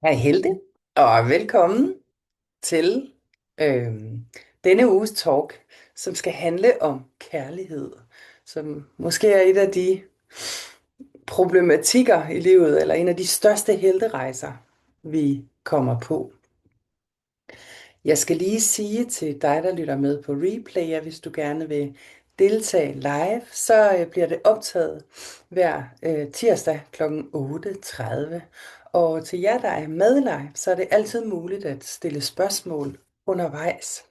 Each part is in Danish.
Hej Hilde, og velkommen til denne uges talk, som skal handle om kærlighed, som måske er et af de problematikker i livet, eller en af de største helterejser, vi kommer på. Jeg skal lige sige til dig, der lytter med på replay, at hvis du gerne vil deltage live, så bliver det optaget hver tirsdag kl. 8:30. Og til jer, der er med live, så er det altid muligt at stille spørgsmål undervejs.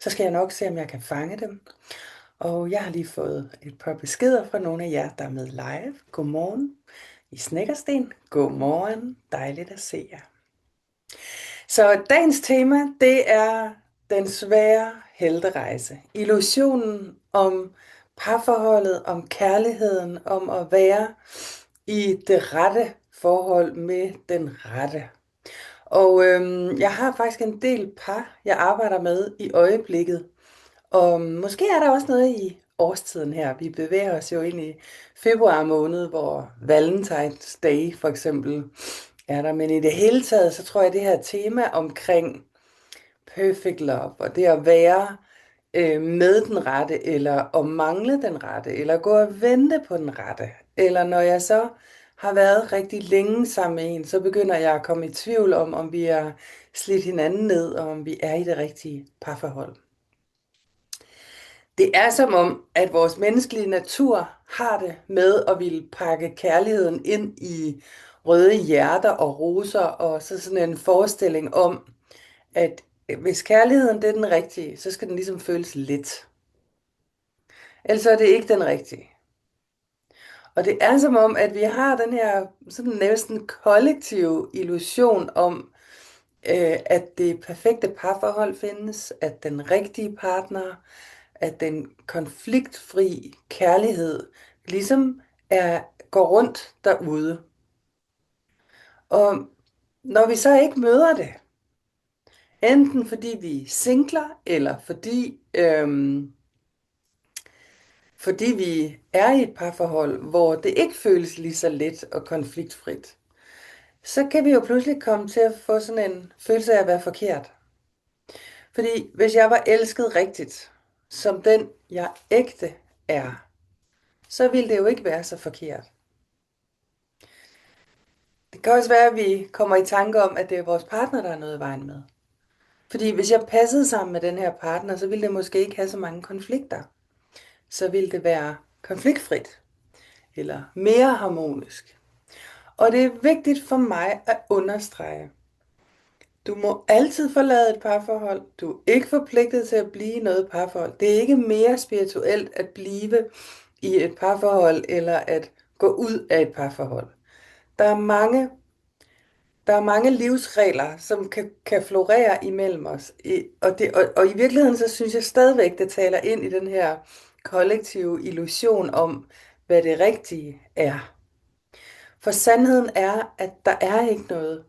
Så skal jeg nok se, om jeg kan fange dem. Og jeg har lige fået et par beskeder fra nogle af jer, der er med live. Godmorgen i Snekkersten. Godmorgen. Dejligt at se jer. Så dagens tema, det er den svære helterejse. Illusionen om parforholdet, om kærligheden, om at være i det rette forhold med den rette. Og jeg har faktisk en del par, jeg arbejder med i øjeblikket. Og måske er der også noget i årstiden her. Vi bevæger os jo ind i februar måned, hvor Valentine's Day for eksempel er der. Men i det hele taget, så tror jeg, at det her tema omkring perfect love, og det at være med den rette, eller at mangle den rette, eller gå og vente på den rette, eller når jeg så har været rigtig længe sammen med en, så begynder jeg at komme i tvivl om vi er slidt hinanden ned, og om vi er i det rigtige parforhold. Det er som om, at vores menneskelige natur har det med at ville pakke kærligheden ind i røde hjerter og roser, og så sådan en forestilling om, at hvis kærligheden det er den rigtige, så skal den ligesom føles lidt. Ellers er det ikke den rigtige. Og det er som om, at vi har den her sådan næsten kollektive illusion om, at det perfekte parforhold findes, at den rigtige partner, at den konfliktfri kærlighed ligesom går rundt derude. Og når vi så ikke møder det, enten fordi vi er singler, eller fordi vi er i et parforhold, hvor det ikke føles lige så let og konfliktfrit, så kan vi jo pludselig komme til at få sådan en følelse af at være forkert. Fordi hvis jeg var elsket rigtigt, som den jeg ægte er, så ville det jo ikke være så forkert. Det kan også være, at vi kommer i tanke om, at det er vores partner, der er noget i vejen med. Fordi hvis jeg passede sammen med den her partner, så ville det måske ikke have så mange konflikter. Så ville det være konfliktfrit, eller mere harmonisk. Og det er vigtigt for mig at understrege, du må altid forlade et parforhold. Du er ikke forpligtet til at blive i noget parforhold. Det er ikke mere spirituelt at blive i et parforhold, eller at gå ud af et parforhold. Der er mange, der er mange livsregler, som kan florere imellem os. Og i virkeligheden, så synes jeg stadigvæk, det taler ind i den her kollektive illusion om, hvad det rigtige er. For sandheden er, at der er ikke noget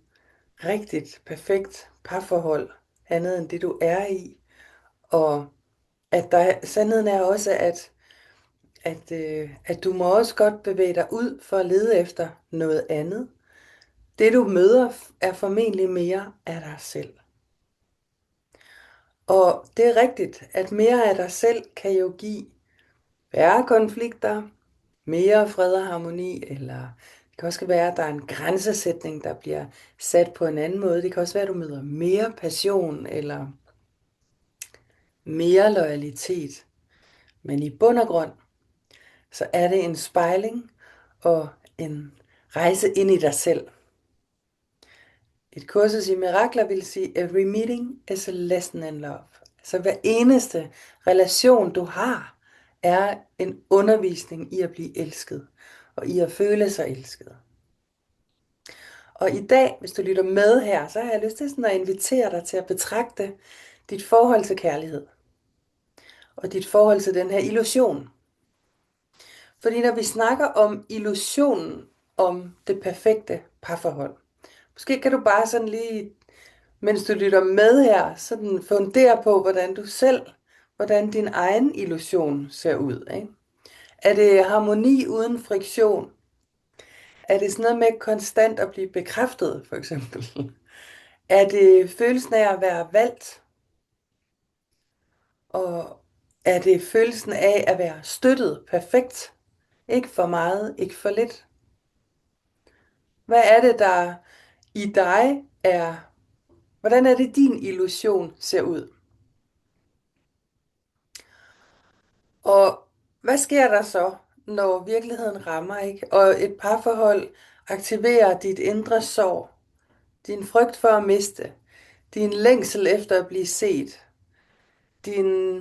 rigtigt, perfekt parforhold, andet end det du er i. Og sandheden er også, at du må også godt bevæge dig ud for at lede efter noget andet. Det du møder er formentlig mere af dig selv. Og det er rigtigt, at mere af dig selv kan jo give færre konflikter, mere fred og harmoni, eller det kan også være, at der er en grænsesætning, der bliver sat på en anden måde. Det kan også være, at du møder mere passion, eller mere loyalitet. Men i bund og grund, så er det en spejling og en rejse ind i dig selv. Et kursus i mirakler vil sige, every meeting is a lesson in love. Så hver eneste relation, du har, er en undervisning i at blive elsket, og i at føle sig elsket. Og i dag, hvis du lytter med her, så har jeg lyst til sådan at invitere dig til at betragte dit forhold til kærlighed, og dit forhold til den her illusion. Fordi når vi snakker om illusionen om det perfekte parforhold, måske kan du bare sådan lige, mens du lytter med her, sådan fundere på, hvordan din egen illusion ser ud. Ikke? Er det harmoni uden friktion? Er det sådan noget med konstant at blive bekræftet, for eksempel? Er det følelsen af at være valgt? Og er det følelsen af at være støttet perfekt? Ikke for meget, ikke for lidt. Hvad er det, der i dig er? Hvordan er det, din illusion ser ud? Og hvad sker der så, når virkeligheden rammer, ikke? Og et parforhold aktiverer dit indre sorg, din frygt for at miste, din længsel efter at blive set, din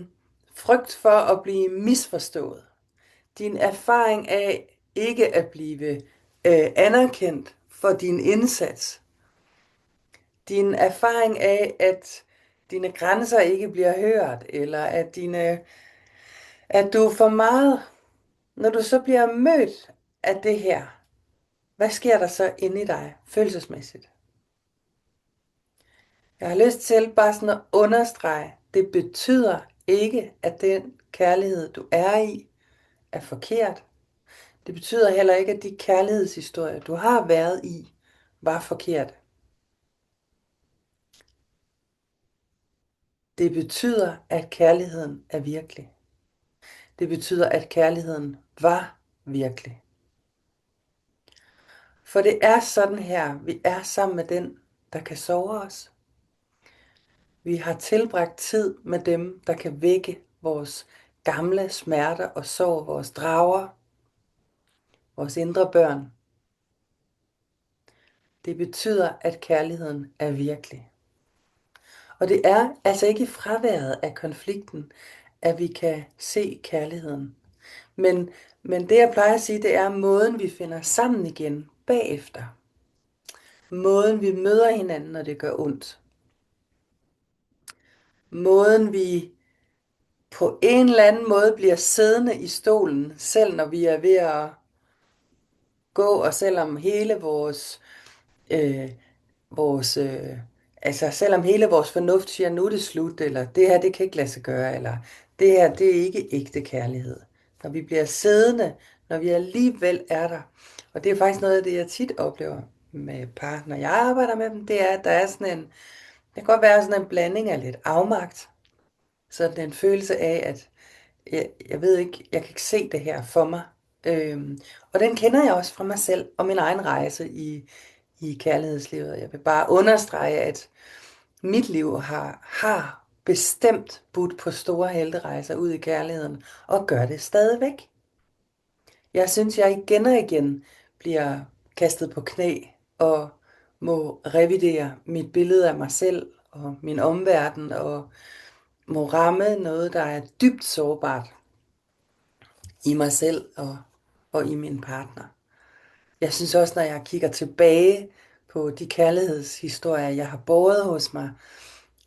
frygt for at blive misforstået, din erfaring af ikke at blive anerkendt for din indsats, din erfaring af, at dine grænser ikke bliver hørt, eller at du er for meget. Når du så bliver mødt af det her, hvad sker der så inde i dig følelsesmæssigt? Jeg har lyst til bare sådan at understrege, det betyder ikke, at den kærlighed, du er i, er forkert. Det betyder heller ikke, at de kærlighedshistorier, du har været i, var forkert. Det betyder, at kærligheden er virkelig. Det betyder, at kærligheden var virkelig. For det er sådan her, vi er sammen med den, der kan sove os. Vi har tilbragt tid med dem, der kan vække vores gamle smerter og sorg, vores drager, vores indre børn. Det betyder, at kærligheden er virkelig. Og det er altså ikke i fraværet af konflikten, at vi kan se kærligheden. Men det jeg plejer at sige, det er måden, vi finder sammen igen bagefter. Måden, vi møder hinanden, når det gør ondt. Måden, vi på en eller anden måde bliver siddende i stolen, selv når vi er ved at gå, og selvom hele øh, vores selvom hele vores fornuft siger, nu er det slut, eller det her, det kan ikke lade sig gøre, eller det her, det er ikke ægte kærlighed. Når vi bliver siddende, når vi alligevel er der. Og det er faktisk noget af det, jeg tit oplever med par, når jeg arbejder med dem, det er, at der er sådan en, det kan godt være sådan en blanding af lidt afmagt, sådan en følelse af, at jeg ved ikke, jeg kan ikke se det her for mig. Og den kender jeg også fra mig selv og min egen rejse i kærlighedslivet. Jeg vil bare understrege, at mit liv har bestemt budt på store helterejser ud i kærligheden, og gør det stadigvæk. Jeg synes, jeg igen og igen bliver kastet på knæ og må revidere mit billede af mig selv og min omverden og må ramme noget, der er dybt sårbart i mig selv og i min partner. Jeg synes også, når jeg kigger tilbage på de kærlighedshistorier, jeg har båret hos mig,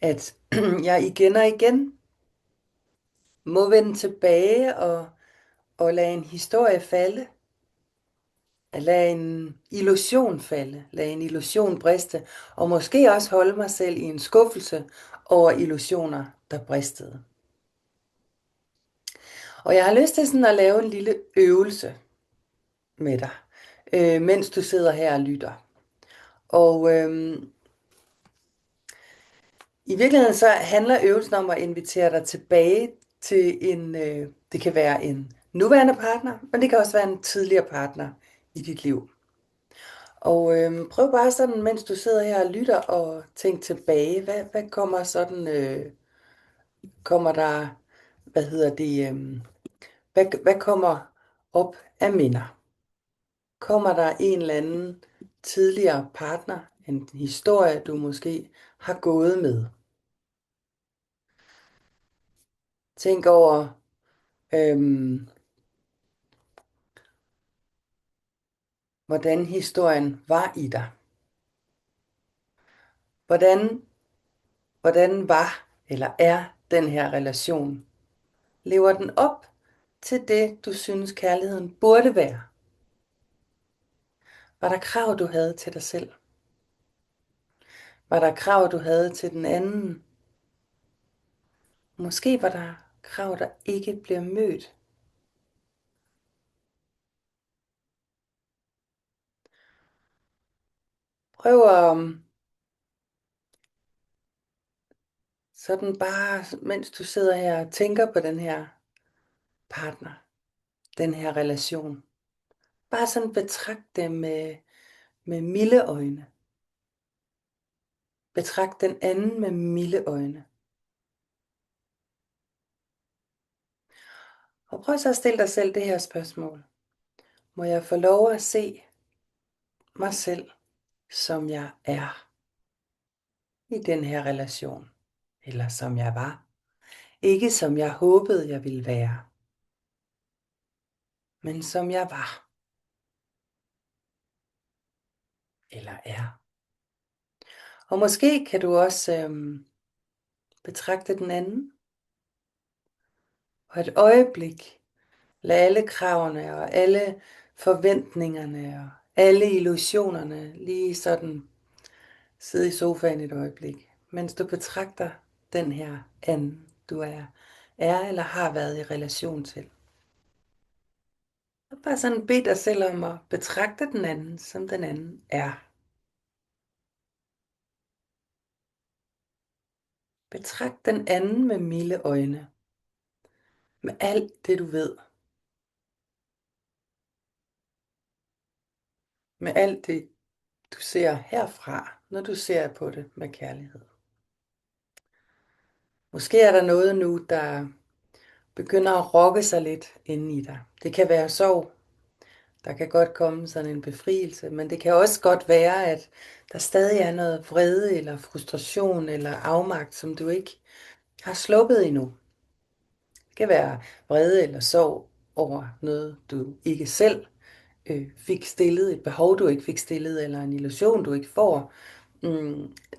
at jeg igen og igen må vende tilbage og lade en historie falde. At lade en illusion falde, lade en illusion briste, og måske også holde mig selv i en skuffelse over illusioner, der bristede. Og jeg har lyst til sådan at lave en lille øvelse med dig, mens du sidder her og lytter. Og i virkeligheden så handler øvelsen om at invitere dig tilbage til det kan være en nuværende partner, men det kan også være en tidligere partner i dit liv. Og prøv bare sådan, mens du sidder her og lytter og tænk tilbage, hvad kommer sådan, kommer der, hvad kommer op af minder? Kommer der en eller anden tidligere partner, en historie, du måske har gået med? Tænk over, hvordan historien var i dig. Hvordan, hvordan var eller er den her relation? Lever den op til det, du synes kærligheden burde være? Var der krav, du havde til dig selv? Var der krav, du havde til den anden? Måske var der krav, der ikke bliver mødt. Prøv at sådan bare, mens du sidder her og tænker på den her partner, den her relation, bare sådan betragt det med milde øjne. Betragt den anden med milde øjne. Og prøv så at stille dig selv det her spørgsmål. Må jeg få lov at se mig selv, som jeg er i den her relation? Eller som jeg var? Ikke som jeg håbede, jeg ville være, men som jeg var eller er. Og måske kan du også betragte den anden, og et øjeblik lad alle kravene og alle forventningerne og alle illusionerne lige sådan sidde i sofaen et øjeblik, mens du betragter den her anden, du er eller har været i relation til. Og bare sådan bed dig selv om at betragte den anden, som den anden er. Betragt den anden med milde øjne. Med alt det du ved. Med alt det du ser herfra, når du ser på det med kærlighed. Måske er der noget nu, der begynder at rokke sig lidt inde i dig. Det kan være sorg. Der kan godt komme sådan en befrielse, men det kan også godt være, at der stadig er noget vrede eller frustration eller afmagt, som du ikke har sluppet endnu. Det kan være vrede eller sorg over noget, du ikke selv fik stillet, et behov, du ikke fik stillet, eller en illusion, du ikke får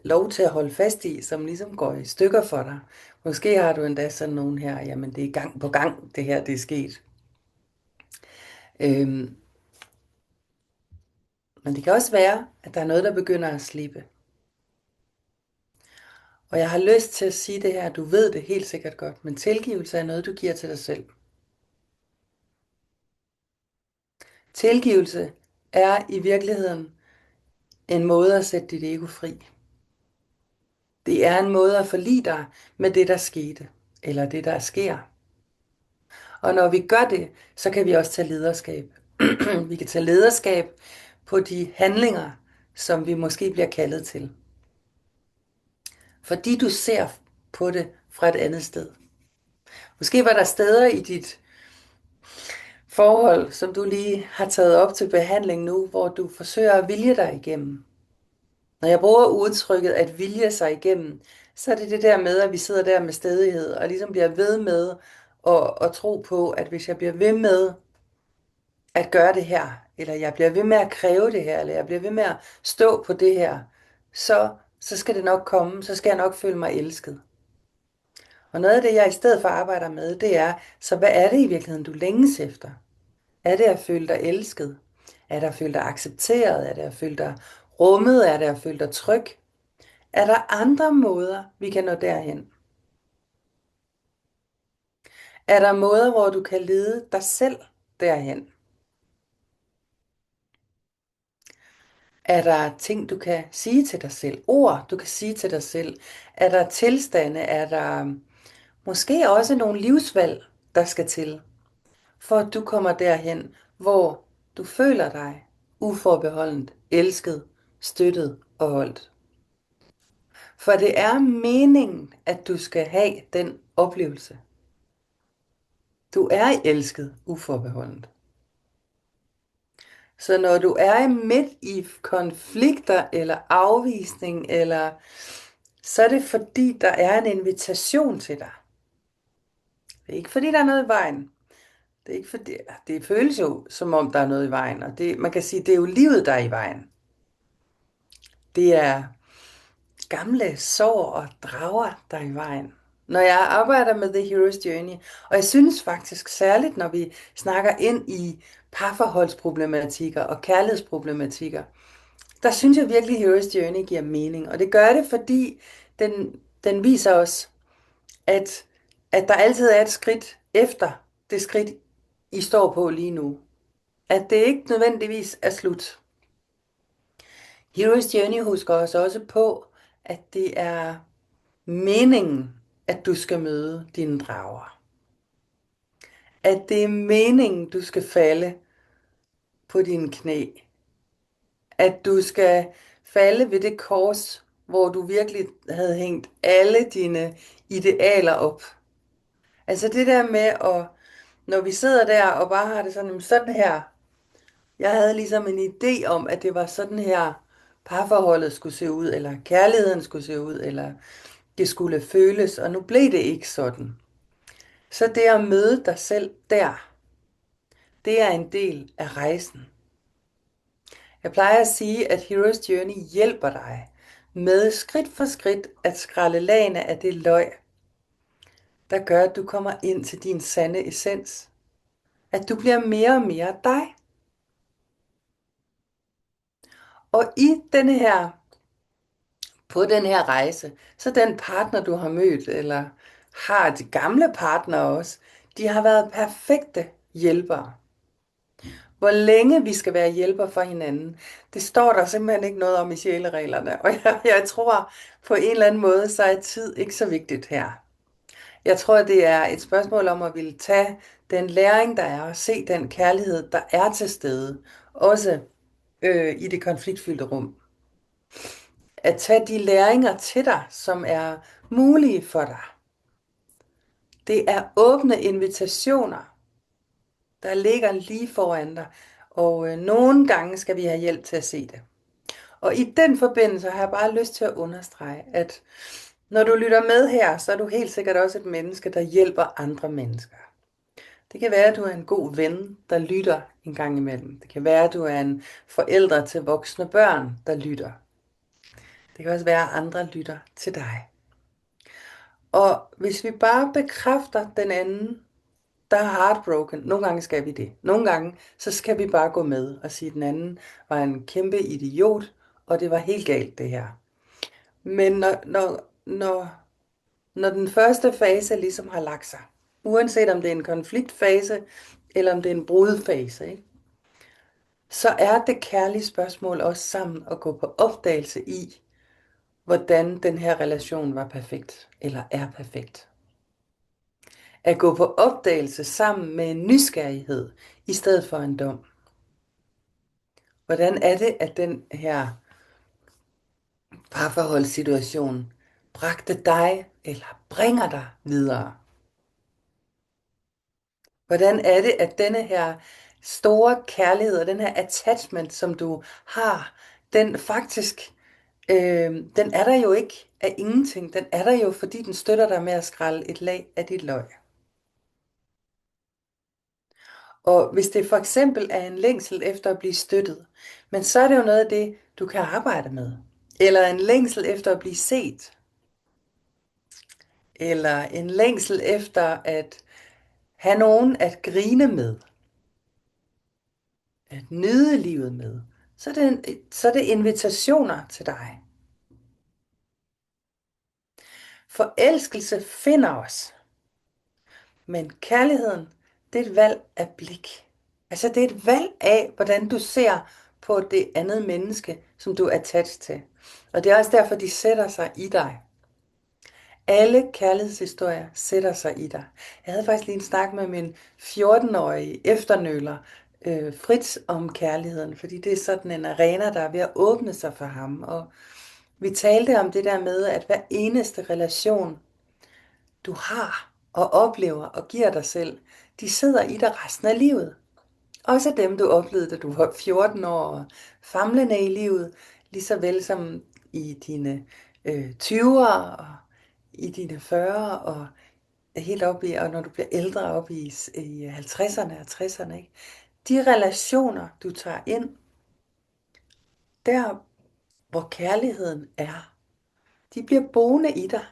lov til at holde fast i, som ligesom går i stykker for dig. Måske har du endda sådan nogen her, jamen det er gang på gang, det her det er sket. Øhm, men det kan også være, at der er noget, der begynder at slippe. Og jeg har lyst til at sige det her, du ved det helt sikkert godt, men tilgivelse er noget, du giver til dig selv. Tilgivelse er i virkeligheden en måde at sætte dit ego fri. Det er en måde at forlige dig med det, der skete, eller det, der sker. Og når vi gør det, så kan vi også tage lederskab. Vi kan tage lederskab på de handlinger, som vi måske bliver kaldet til. Fordi du ser på det fra et andet sted. Måske var der steder i dit forhold, som du lige har taget op til behandling nu, hvor du forsøger at vilje dig igennem. Når jeg bruger udtrykket at vilje sig igennem, så er det det der med, at vi sidder der med stædighed og ligesom bliver ved med at tro på, at hvis jeg bliver ved med at gøre det her, eller jeg bliver ved med at kræve det her, eller jeg bliver ved med at stå på det her, så skal det nok komme, så skal jeg nok føle mig elsket. Og noget af det, jeg i stedet for arbejder med, det er, så hvad er det i virkeligheden, du længes efter? Er det at føle dig elsket? Er det at føle dig accepteret? Er det at føle dig rummet? Er det at føle dig tryg? Er der andre måder, vi kan nå derhen? Er der måder, hvor du kan lede dig selv derhen? Er der ting, du kan sige til dig selv? Ord, du kan sige til dig selv? Er der tilstande? Er der måske også nogle livsvalg, der skal til, for at du kommer derhen, hvor du føler dig uforbeholdent, elsket, støttet og holdt? For det er meningen, at du skal have den oplevelse. Du er elsket uforbeholdent. Så når du er midt i konflikter eller afvisning, så er det fordi, der er en invitation til dig. Det er ikke fordi, der er noget i vejen. Det er ikke fordi, det føles jo, som om der er noget i vejen. Og man kan sige, det er jo livet, der er i vejen. Det er gamle sår og drager, der er i vejen. Når jeg arbejder med The Hero's Journey, og jeg synes faktisk særligt, når vi snakker ind i parforholdsproblematikker og kærlighedsproblematikker, der synes jeg virkelig, at Hero's Journey giver mening. Og det gør det, fordi den viser os, at der altid er et skridt efter det skridt, I står på lige nu. At det ikke nødvendigvis er slut. Hero's Journey husker os også på, at det er meningen, at du skal møde dine drager. At det er meningen, du skal falde på dine knæ. At du skal falde ved det kors, hvor du virkelig havde hængt alle dine idealer op. Altså det der med at, når vi sidder der og bare har det sådan, "Jamen, sådan her." Jeg havde ligesom en idé om, at det var sådan her parforholdet skulle se ud, eller kærligheden skulle se ud, eller det skulle føles, og nu blev det ikke sådan. Så det at møde dig selv der, det er en del af rejsen. Jeg plejer at sige, at Hero's Journey hjælper dig med skridt for skridt at skrælle lagene af det løg, der gør, at du kommer ind til din sande essens. At du bliver mere og mere dig. Og på den her rejse, så den partner, du har mødt, eller har de gamle partnere også, de har været perfekte hjælpere. Hvor længe vi skal være hjælper for hinanden, det står der simpelthen ikke noget om i sjælereglerne. Og jeg tror, på en eller anden måde, så er tid ikke så vigtigt her. Jeg tror, det er et spørgsmål om at ville tage den læring, der er, og se den kærlighed, der er til stede, også i det konfliktfyldte rum. At tage de læringer til dig, som er mulige for dig. Det er åbne invitationer, der ligger lige foran dig, og nogle gange skal vi have hjælp til at se det. Og i den forbindelse har jeg bare lyst til at understrege, at når du lytter med her, så er du helt sikkert også et menneske, der hjælper andre mennesker. Det kan være, at du er en god ven, der lytter en gang imellem. Det kan være, at du er en forælder til voksne børn, der lytter. Det kan også være, at andre lytter til dig. Og hvis vi bare bekræfter den anden, der er heartbroken, nogle gange skal vi det. Nogle gange, så skal vi bare gå med og sige, at den anden var en kæmpe idiot, og det var helt galt det her. Men når den første fase ligesom har lagt sig, uanset om det er en konfliktfase, eller om det er en brudfase, ikke? Så er det kærlige spørgsmål også sammen at gå på opdagelse i, hvordan den her relation var perfekt, eller er perfekt. At gå på opdagelse sammen med en nysgerrighed, i stedet for en dom. Hvordan er det, at den her parforholdssituation bragte dig, eller bringer dig videre? Hvordan er det, at denne her store kærlighed, og den her attachment, som du har, den faktisk, den er der jo ikke af ingenting. Den er der jo, fordi den støtter dig med at skrælle et lag af dit løg. Og hvis det for eksempel er en længsel efter at blive støttet, men så er det jo noget af det, du kan arbejde med. Eller en længsel efter at blive set. Eller en længsel efter at have nogen at grine med. At nyde livet med. Så er det invitationer til dig. Forelskelse finder os. Men kærligheden, det er et valg af blik. Altså det er et valg af, hvordan du ser på det andet menneske, som du er attached til. Og det er også derfor, de sætter sig i dig. Alle kærlighedshistorier sætter sig i dig. Jeg havde faktisk lige en snak med min 14-årige efternøler, Fritz, om kærligheden, fordi det er sådan en arena, der er ved at åbne sig for ham. Og vi talte om det der med, at hver eneste relation, du har og oplever og giver dig selv, de sidder i dig resten af livet. Også dem, du oplevede, da du var 14 år og famlende i livet, lige så vel som i dine 20'ere og i dine 40'ere og helt op i, og når du bliver ældre op i 50'erne og 60'erne. Ikke? De relationer, du tager ind, der hvor kærligheden er, de bliver boende i dig.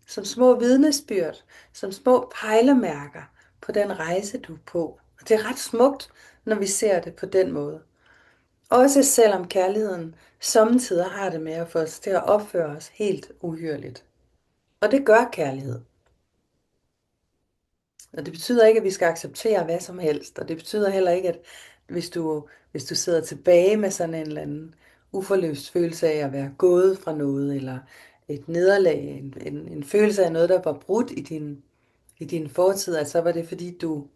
Som små vidnesbyrd, som små pejlemærker på den rejse, du er på. Og det er ret smukt, når vi ser det på den måde. Også selvom kærligheden samtidig har det med at få os til at opføre os helt uhyrligt. Og det gør kærlighed. Og det betyder ikke, at vi skal acceptere hvad som helst. Og det betyder heller ikke, at hvis du sidder tilbage med sådan en eller anden uforløst følelse af at være gået fra noget, eller et nederlag, en følelse af noget, der var brudt i din fortid, at så var det fordi du,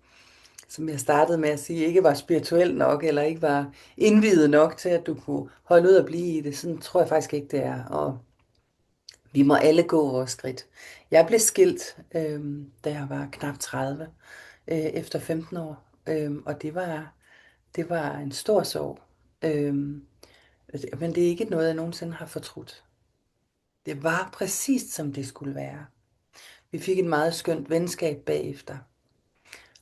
som jeg startede med at sige, ikke var spirituel nok, eller ikke var indviet nok til, at du kunne holde ud og blive i det. Sådan tror jeg faktisk ikke, det er. Og vi må alle gå vores skridt. Jeg blev skilt, da jeg var knap 30, efter 15 år. Og det var en stor sorg. Men det er ikke noget, jeg nogensinde har fortrudt. Det var præcis, som det skulle være. Vi fik et meget skønt venskab bagefter,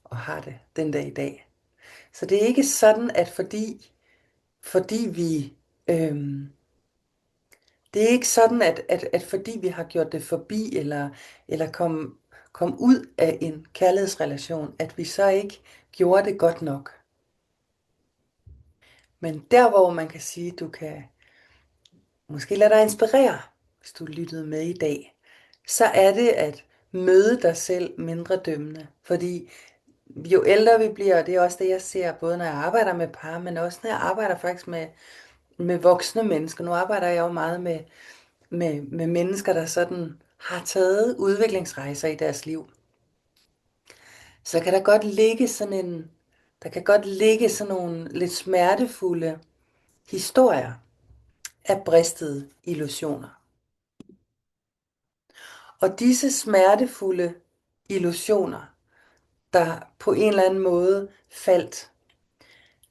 og har det den dag i dag. Så det er ikke sådan, at fordi vi... Øhm, det er ikke sådan, at fordi vi har gjort det forbi, eller kom ud af en kærlighedsrelation, at vi så ikke gjorde det godt nok. Men der, hvor man kan sige, du kan måske lade dig inspirere, hvis du lyttede med i dag, så er det at møde dig selv mindre dømmende. Fordi jo ældre vi bliver, og det er også det, jeg ser, både når jeg arbejder med par, men også når jeg arbejder faktisk med voksne mennesker. Nu arbejder jeg jo meget med mennesker, der sådan har taget udviklingsrejser i deres liv. Så kan der kan godt ligge sådan nogle lidt smertefulde historier af bristede illusioner. Og disse smertefulde illusioner, der på en eller anden måde faldt,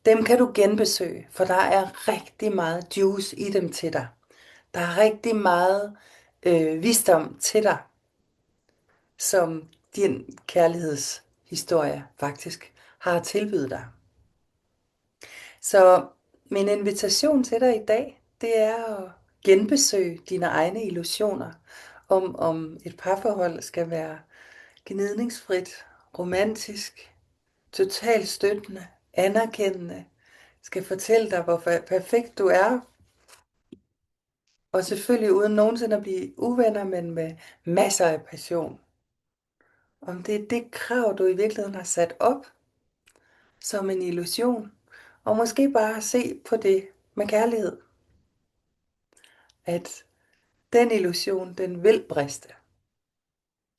dem kan du genbesøge, for der er rigtig meget juice i dem til dig. Der er rigtig meget visdom til dig, som din kærlighedshistorie faktisk har at tilbyde dig. Så min invitation til dig i dag, det er at genbesøge dine egne illusioner om et parforhold skal være gnidningsfrit, romantisk, totalt støttende, anerkendende, skal fortælle dig, hvor perfekt du er, og selvfølgelig uden nogensinde at blive uvenner, men med masser af passion. Om det er det krav, du i virkeligheden har sat op som en illusion, og måske bare se på det med kærlighed. At den illusion, den vil briste.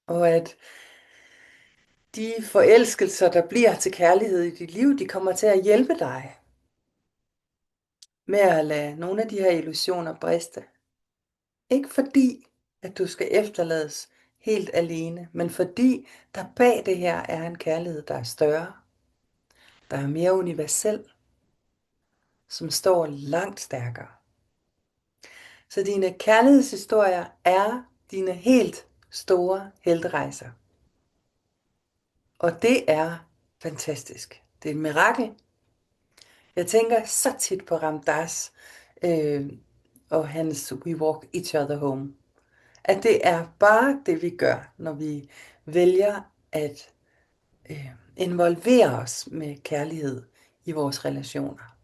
Og at de forelskelser, der bliver til kærlighed i dit liv, de kommer til at hjælpe dig med at lade nogle af de her illusioner briste. Ikke fordi, at du skal efterlades helt alene, men fordi der bag det her er en kærlighed, der er større, der er mere universel, som står langt stærkere. Så dine kærlighedshistorier er dine helt store helterejser. Og det er fantastisk. Det er et mirakel. Jeg tænker så tit på Ramdas og hans We Walk Each Other Home. At det er bare det, vi gør, når vi vælger at involvere os med kærlighed i vores relationer.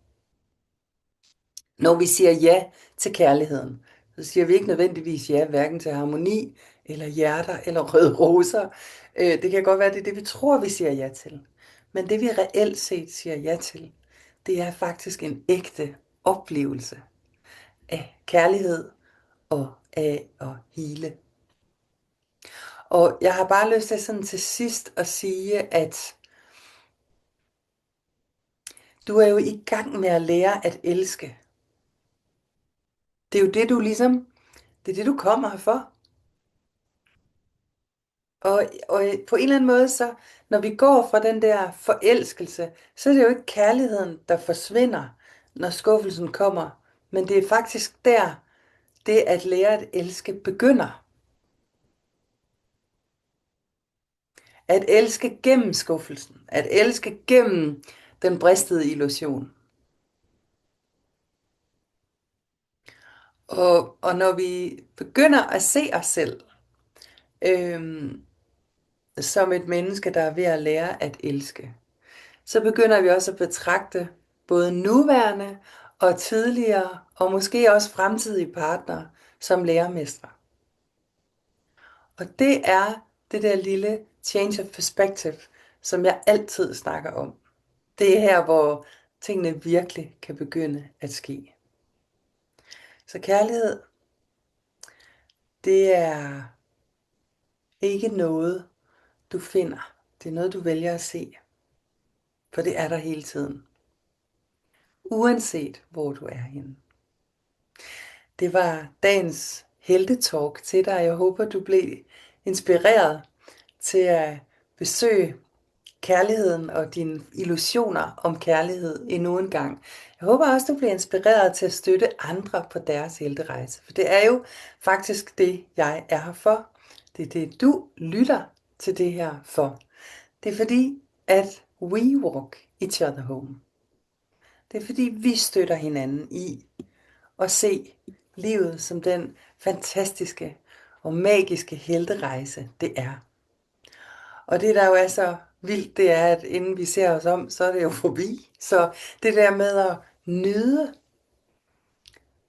Når vi siger ja til kærligheden, så siger vi ikke nødvendigvis ja, hverken til harmoni, eller hjerter, eller røde roser. Det kan godt være, det er det, vi tror, vi siger ja til. Men det, vi reelt set siger ja til, det er faktisk en ægte oplevelse af kærlighed og af at hele. Og jeg har bare lyst til sådan til sidst at sige, at du er jo i gang med at lære at elske. Det er jo det, det er det, du kommer her for. Og på en eller anden måde, så når vi går fra den der forelskelse, så er det jo ikke kærligheden, der forsvinder, når skuffelsen kommer. Men det er faktisk der, det at lære at elske begynder. At elske gennem skuffelsen. At elske gennem den bristede illusion. Og når vi begynder at se os selv som et menneske, der er ved at lære at elske, så begynder vi også at betragte både nuværende og tidligere, og måske også fremtidige partnere, som lærermestre. Og det er det der lille change of perspective, som jeg altid snakker om. Det er her, hvor tingene virkelig kan begynde at ske. Så kærlighed, det er ikke noget, du finder. Det er noget, du vælger at se. For det er der hele tiden. Uanset hvor du er henne. Det var dagens heltetalk til dig. Jeg håber, du blev inspireret til at besøge kærligheden og dine illusioner om kærlighed endnu en gang. Jeg håber også, du bliver inspireret til at støtte andre på deres helterejse. For det er jo faktisk det, jeg er her for. Det er det, du lytter til det her for. Det er fordi, at we walk each other home. Det er fordi, vi støtter hinanden i at se livet som den fantastiske og magiske helterejse, det er. Og det, der jo er så vildt, det er, at inden vi ser os om, så er det jo forbi. Så det der med at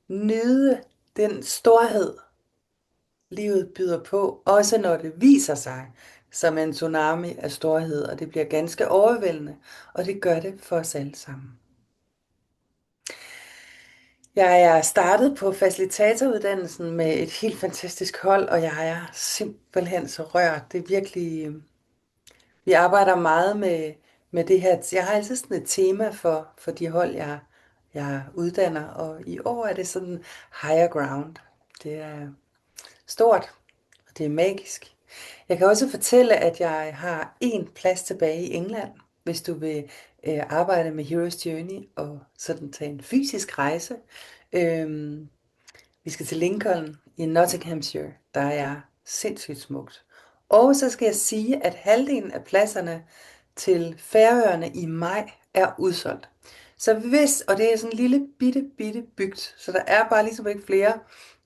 nyde den storhed, livet byder på, også når det viser sig som en tsunami af storhed, og det bliver ganske overvældende, og det gør det for os alle sammen. Jeg er startet på facilitatoruddannelsen med et helt fantastisk hold, og jeg er simpelthen så rørt. Det er virkelig. Vi arbejder meget med det her. Jeg har altid sådan et tema for de hold, jeg uddanner, og i år er det sådan higher ground. Det er stort, og det er magisk. Jeg kan også fortælle, at jeg har en plads tilbage i England, hvis du vil arbejde med Hero's Journey og sådan tage en fysisk rejse. Vi skal til Lincoln i Nottinghamshire, der er sindssygt smukt. Og så skal jeg sige, at halvdelen af pladserne til Færøerne i maj er udsolgt. Så hvis, og det er sådan en lille bitte bygd, så der er bare ligesom ikke flere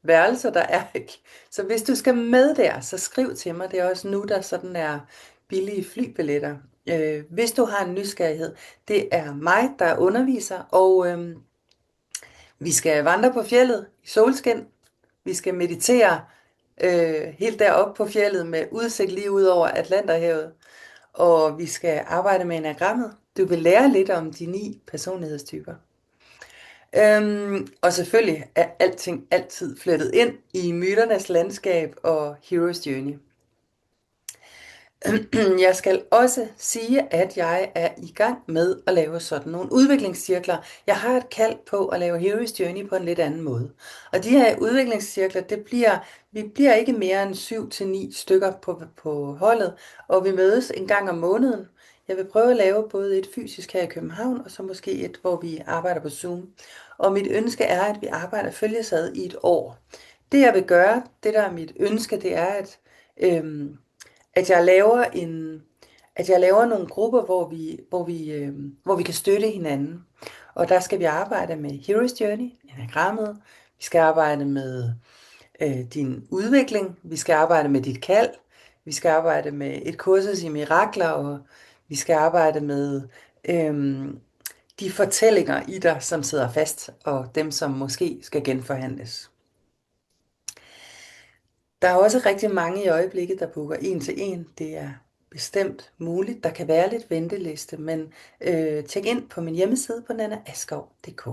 værelser, der er ikke. Så hvis du skal med der, så skriv til mig. Det er også nu, der sådan er billige flybilletter. Hvis du har en nysgerrighed, det er mig, der underviser, og vi skal vandre på fjeldet i solskin. Vi skal meditere helt deroppe på fjeldet med udsigt lige ud over Atlanterhavet. Og vi skal arbejde med enagrammet. Du vil lære lidt om de 9 personlighedstyper. Og selvfølgelig er alting altid flettet ind i myternes landskab og Hero's Journey. Jeg skal også sige, at jeg er i gang med at lave sådan nogle udviklingscirkler. Jeg har et kald på at lave Hero's Journey på en lidt anden måde. Og de her udviklingscirkler, vi bliver ikke mere end 7 til 9 stykker på holdet, og vi mødes en gang om måneden. Jeg vil prøve at lave både et fysisk her i København, og så måske et, hvor vi arbejder på Zoom. Og mit ønske er, at vi arbejder følges ad i et år. Det jeg vil gøre, det der er mit ønske, det er, at jeg laver nogle grupper, hvor vi kan støtte hinanden. Og der skal vi arbejde med Hero's Journey, enagrammet. Vi skal arbejde med din udvikling. Vi skal arbejde med dit kald. Vi skal arbejde med et kursus i mirakler, og vi skal arbejde med de fortællinger i dig, som sidder fast, og dem, som måske skal genforhandles. Der er også rigtig mange i øjeblikket, der booker 1-til-1. Det er bestemt muligt. Der kan være lidt venteliste, men tjek ind på min hjemmeside på nannaaskov.dk.